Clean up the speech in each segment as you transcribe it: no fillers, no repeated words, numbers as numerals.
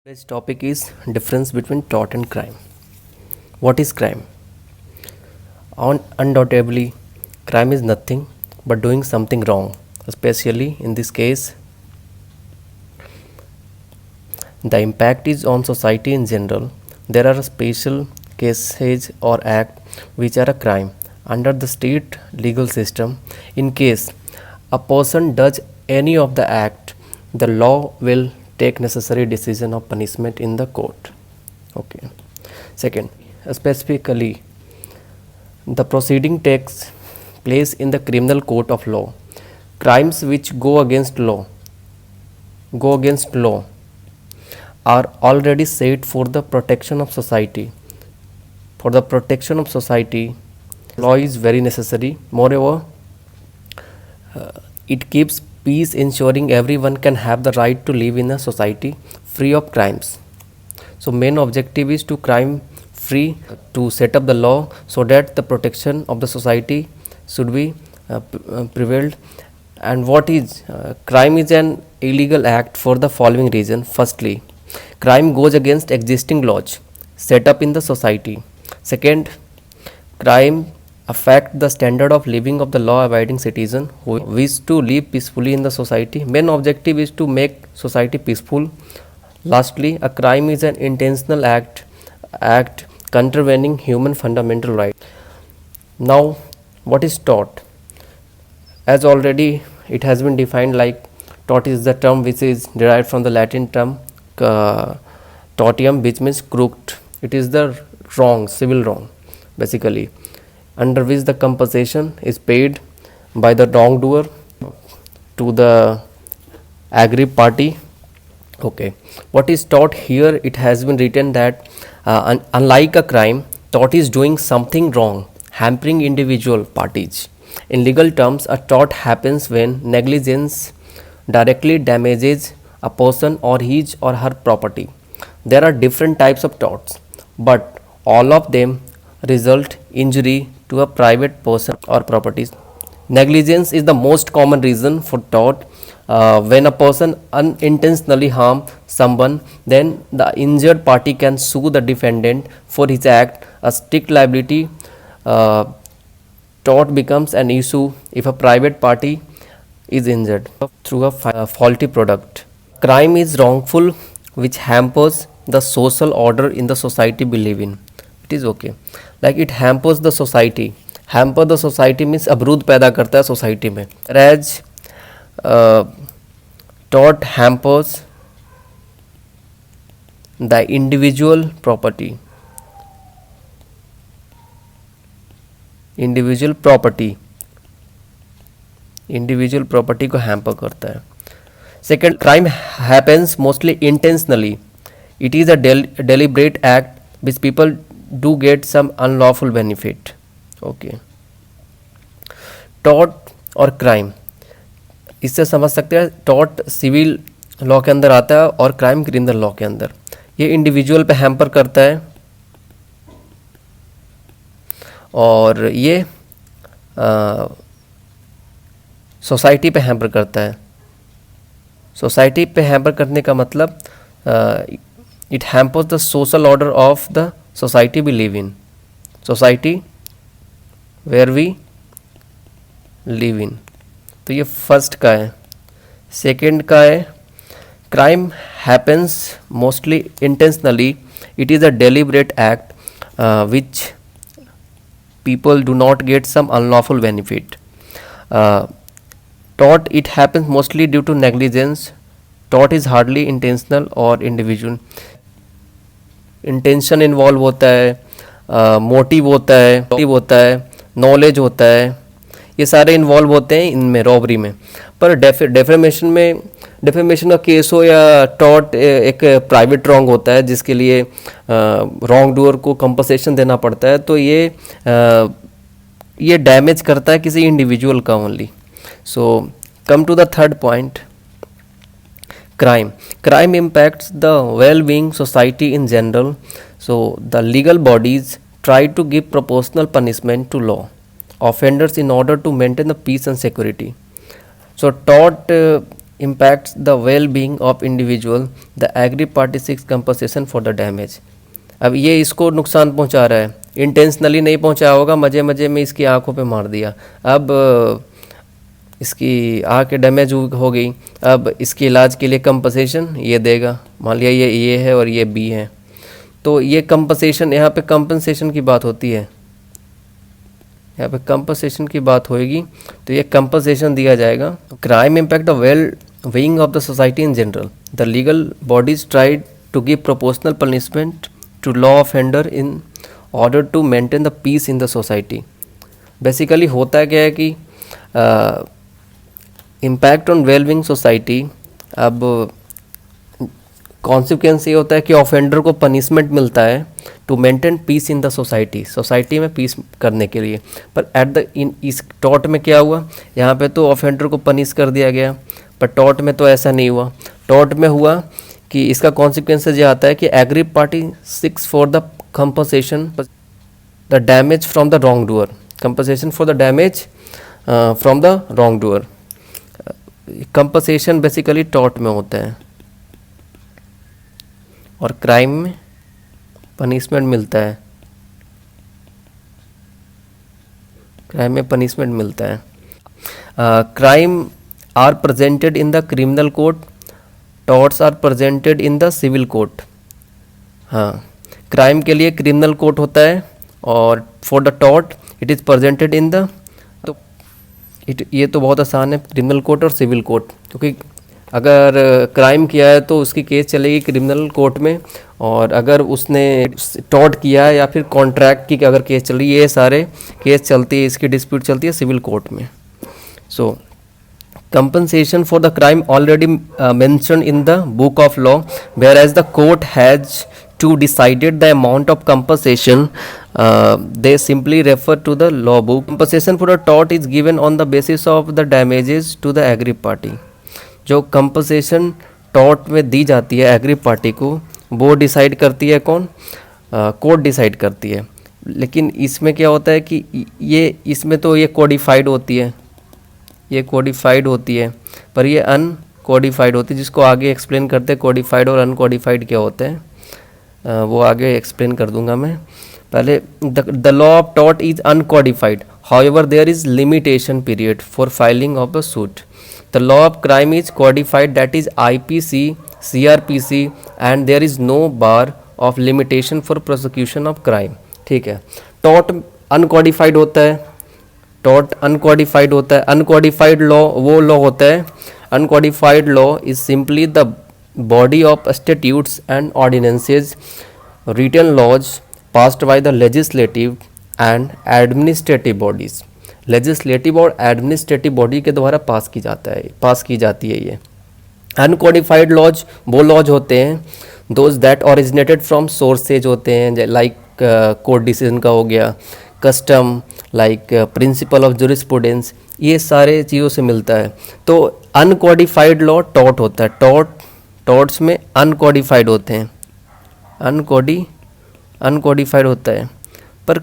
Today's topic is difference between tort and crime. What is crime? Undoubtedly, crime is nothing but doing something wrong. Especially in this case, the impact is on society in general. There are special cases or act which are a crime under the state legal system. In case a person does any of the act, the law will take necessary decision of punishment in the court. Okay. Second, specifically, the proceeding takes place in the criminal court of law. Crimes which go against law are already set for the protection of society. For the protection of society, law is very necessary. Moreover, it keeps peace, ensuring everyone can have the right to live in a society free of crimes. So main objective is to crime free, to set up the law so that the protection of the society should be prevailed. And what is crime is an illegal act for the following reason. Firstly, crime goes against existing laws set up in the society. Second, crime affect the standard of living of the law abiding citizen who wish to live peacefully in the society. Main objective is to make society peaceful. Lastly, a crime is an intentional act contravening human fundamental rights. Now, what is tort? As already it has been defined, like tort is the term which is derived from the Latin term tortium, which means crooked. It is the wrong, civil wrong, basically, under which the compensation is paid by the wrongdoer to the aggrieved party. Okay, what is tort? Here it has been written that unlike a crime, tort is doing something wrong, hampering individual parties. In legal terms, a tort happens when negligence directly damages a person or his or her property. There are different types of torts, but all of them result injury to a private person or properties. Negligence is the most common reason for tort. When a person unintentionally harm someone, then the injured party can sue the defendant for his act. A strict liability tort becomes an issue if a private party is injured through a faulty product. Crime is wrongful which hampers the social order in the society we live in. It is okay. Like it hampers the society. Hamper the society means अवरोध पैदा करता है society में. Whereas tort hampers the individual property. Individual property को hamper करता है. Second, crime happens mostly intentionally. It is a deliberate act which people do get some unlawful benefit. Okay, tort और crime, इससे समझ सकते हैं टॉर्ट सिविल लॉ के अंदर आता है और क्राइम क्रिमिनल लॉ के अंदर. ये इंडिविजुअल पे हैम्पर करता है और ये सोसाइटी पे हैम्पर करता है. सोसाइटी पे हैम्पर करने का मतलब it hampers the social order of the society we live in. Society where we live in. तो ये फर्स्ट का है. सेकंड का है, crime happens mostly intentionally. It is a deliberate act which people do not get some unlawful benefit. Tort, it happens mostly due to negligence. Tort is hardly intentional or individual. Intention involve होता है, motive होता है, knowledge होता है, ये सारे involve होते हैं इनमें, रॉबरी में. पर डेफेमेशन का केस हो या टॉर्ट एक प्राइवेट रॉन्ग होता है जिसके लिए रॉन्ग डूअर को कंपनसेशन देना पड़ता है, तो ये डैमेज करता है किसी इंडिविजुअल का only. So come to the third point, crime impacts the well-being society in general. So the legal bodies try to give proportional punishment to offenders in order to maintain the peace and security. So tort impacts the well-being of individual, the aggrieved party seeks compensation for the damage. अब ये इसको नुकसान पहुंचा रहा है, intentionally नहीं पहुंचाया होगा, मजे मजे में इसकी आंखों पे मार दिया, अब इसकी आँख डैमेज हो गई, अब इसके इलाज के लिए कंपनसेशन ये देगा, मान लिया ये ए है और ये बी है, तो ये कंपनसेशन, यहाँ पे कंपनसेशन की बात होती है, यहाँ पे कंपनसेशन की बात होएगी, तो ये कंपनसेशन दिया जाएगा. Crime impact the well being of the society in general, the legal bodies try to give proportional punishment to law offender in order to maintain the peace in the society. Basically होता क्या है कि impact on well being society, अब consequence ये होता है कि offender को पनिशमेंट मिलता है to maintain peace in the society, society में पीस करने के लिए. पर एट द इस टॉट में क्या हुआ, यहाँ पे तो ऑफेंडर को पनिश कर दिया गया, पर टॉट में तो ऐसा नहीं हुआ. टॉट में हुआ कि इसका कॉन्सिक्वेंस ये आता है कि aggrieve party six for the compensation the damage from the wrong doer, compensation for the damage from the wrong doer. Compensation basically taught में होता है और क्राइम में पनिशमेंट मिलता है, क्राइम में पनिशमेंट मिलता है. Crime are presented in the criminal code, torts are presented in the civil code. हाँ, क्राइम के लिए क्रिमिनल कोड होता है और for the tort it is presented in the, तो ये तो बहुत आसान है, क्रिमिनल कोड और सिविल कोड, क्योंकि अगर क्राइम किया है तो उसकी केस चलेगी क्रिमिनल कोर्ट में, और अगर उसने टॉर्ट किया है या फिर कॉन्ट्रैक्ट की अगर केस चल रही है, ये सारे केस चलती है, इसकी डिस्प्यूट चलती है सिविल कोर्ट में. So compensation for the crime already mention in the book of law, where as the court has to decided the amount of compensation, they simply refer to the law book. Compensation for a tort is given on the basis of the damages to the aggrieved party. जो compensation tort में दी जाती है aggrieve party को, वो decide करती है कौन, court decide करती है. लेकिन इसमें क्या होता है कि ये इसमें तो ये कोडिफाइड होती है, ये कोडिफाइड होती है, पर ये अनकोडिफाइड होती है, जिसको आगे एक्सप्लेन करते हैं कोडिफाइड और अनकोडिफाइड क्या होते हैं, वो आगे एक्सप्लेन कर दूंगा मैं. पहले the law of tort is uncodified, however there is limitation period for filing of a suit. The law of crime is codified, that is IPC, CRPC, and there is no bar of limitation for prosecution of crime. ठीक है. Tort uncodified होता है, tort uncodified होता है. Uncodified law वो law होता है, uncodified law is simply the body of statutes and ordinances, written laws passed by the legislative and administrative bodies. Legislative और एडमिनिस्ट्रेटिव बॉडी के द्वारा पास की जाती है ये. अनकोडिफाइड लॉज वो लॉज होते हैं those that originated from sources होते हैं, लाइक कोर्ट डिसीजन का हो गया, custom, like principle of jurisprudence, ये सारे चीज़ों से मिलता है. तो अनकोडिफाइड लॉ टॉर्ट होता है, टॉर्ट्स में अनकोडिफाइड होते हैं, अनकोडिफाइड होता है. पर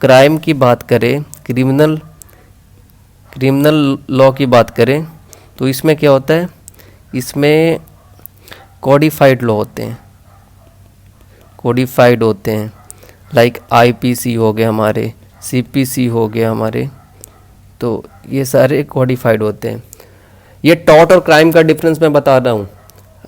क्राइम की बात करें, क्रिमिनल लॉ की बात करें, तो इसमें क्या होता है, इसमें कोडिफाइड लॉ होते हैं, लाइक आईपीसी हो गए हमारे, सीपीसी हो गया हमारे, तो ये सारे कोडिफाइड होते हैं. ये टॉर्ट और क्राइम का डिफरेंस मैं बता रहा हूँ,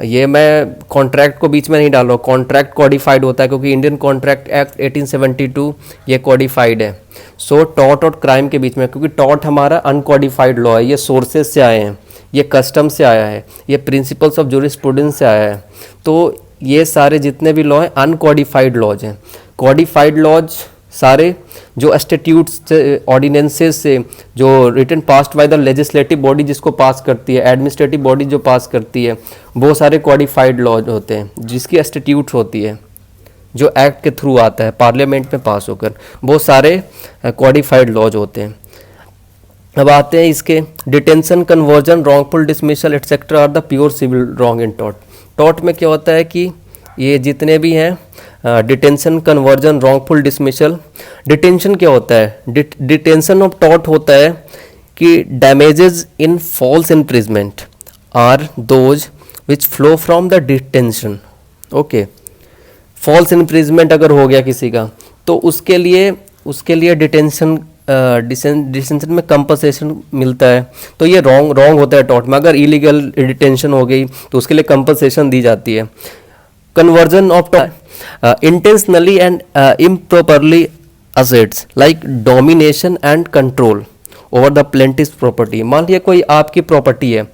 ये मैं कॉन्ट्रैक्ट को बीच में नहीं डाल रहा हूँ. कॉन्ट्रैक्ट कोडिफाइड होता है क्योंकि इंडियन कॉन्ट्रैक्ट एक्ट 1872 ये कोडिफाइड है. सो टॉर्ट और क्राइम के बीच में, क्योंकि टॉर्ट हमारा अनकोडिफाइड लॉ है, ये सोर्सेज से आए हैं, ये कस्टम से आया है, ये प्रिंसिपल्स ऑफ जुरिस्प्रूडेंस से आया है. तो ये सारे जितने भी लॉ हैं अनकोडिफाइड लॉज हैं. कोडिफाइड लॉज सारे जो स्टैट्यूट्स ऑर्डिनेंसेस से जो written passed by the legislative body जिसको पास करती है, एडमिनिस्ट्रेटिव बॉडी जो पास करती है, वो सारे कोडिफाइड लॉज होते हैं, जिसकी स्टैट्यूट्स होती है, जो एक्ट के थ्रू आता है पार्लियामेंट में पास होकर, वो सारे कोडिफाइड लॉज होते हैं. अब आते हैं इसके detention, conversion, wrongful dismissal etcetera are the pure civil wrong in tort. Tort में क्या होता है कि ये जितने भी हैं detention, conversion, wrongful dismissal. Detention क्या होता है, डिटेंशन ऑफ टॉर्ट होता है कि damages in false imprisonment are those which flow from the detention. Okay, false imprisonment अगर हो गया किसी का तो उसके लिए डिटेंशन में कंपनसेशन मिलता है, तो ये रॉन्ग होता है टॉर्ट में। अगर इलीगल डिटेंशन हो गई तो उसके लिए कंपनसेशन दी जाती है। Conversion of intentionally and improperly assets like domination and control over the plaintiff's property. मान लिया कोई आपकी प्रॉपर्टी है,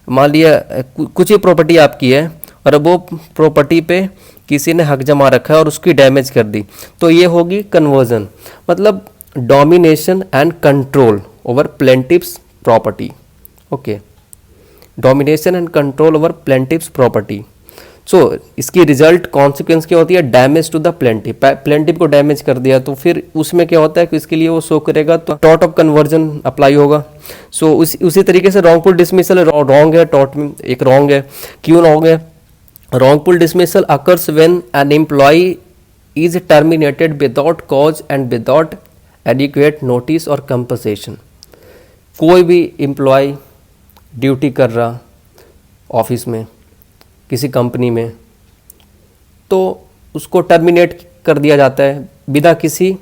मान लिया कुछ ही प्रॉपर्टी आपकी है और अब वो प्रॉपर्टी पे किसी ने हक जमा रखा है और उसकी डैमेज कर दी, तो ये होगी कन्वर्जन, मतलब domination and control over plaintiff's property. Okay, domination and control over plaintiff's property. So इसकी रिजल्ट कॉन्सिक्वेंस क्या होती है? Damage to the plaintiff. Plaintiff को डैमेज कर दिया तो फिर उसमें क्या होता है कि इसके लिए वो शो करेगा तो टॉर्ट ऑफ कन्वर्जन अप्लाई होगा। सो उसी तरीके से रॉन्गफुल डिसमिसल रॉन्ग है, टॉर्ट में एक रॉन्ग है। क्यों रॉन्ग है? wrongful dismissal occurs when an employee is terminated without cause and without adequate notice or compensation। कोई भी एम्प्लॉय ड्यूटी कर रहा ऑफिस में किसी कंपनी में, तो उसको टर्मिनेट कर दिया जाता है बिना किसी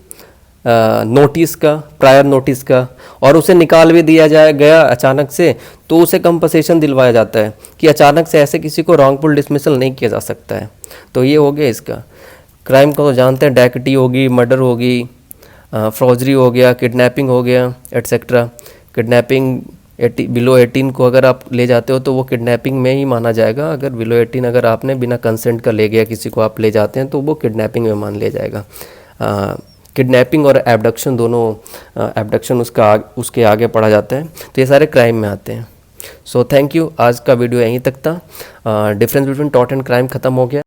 नोटिस का, प्रायर नोटिस का, और उसे निकाल भी दिया गया अचानक से, तो उसे कंपनसेशन दिलवाया जाता है कि अचानक से ऐसे किसी को रॉन्गफुल डिसमिसल नहीं किया जा सकता है। तो ये हो गया इसका। क्राइम को तो जानते हैं, डैकेटी होगी, मर्डर होगी, फ्रॉजरी हो गया, किडनैपिंग हो गया, एट्सेट्रा। किडनैपिंग बिलो 18 को अगर आप ले जाते हो तो वो किडनैपिंग में ही माना जाएगा। अगर बिलो 18 अगर आपने बिना कंसेंट का ले गया किसी को आप ले जाते हैं तो वो किडनैपिंग में मान लिया जाएगा। किडनैपिंग और एबडक्शन दोनों, एबडक्शन उसके आगे पढ़ा जाता है, तो ये सारे क्राइम में आते हैं। सो थैंक यू, आज का वीडियो यहीं तक था। Difference between tort and crime ख़त्म हो गया।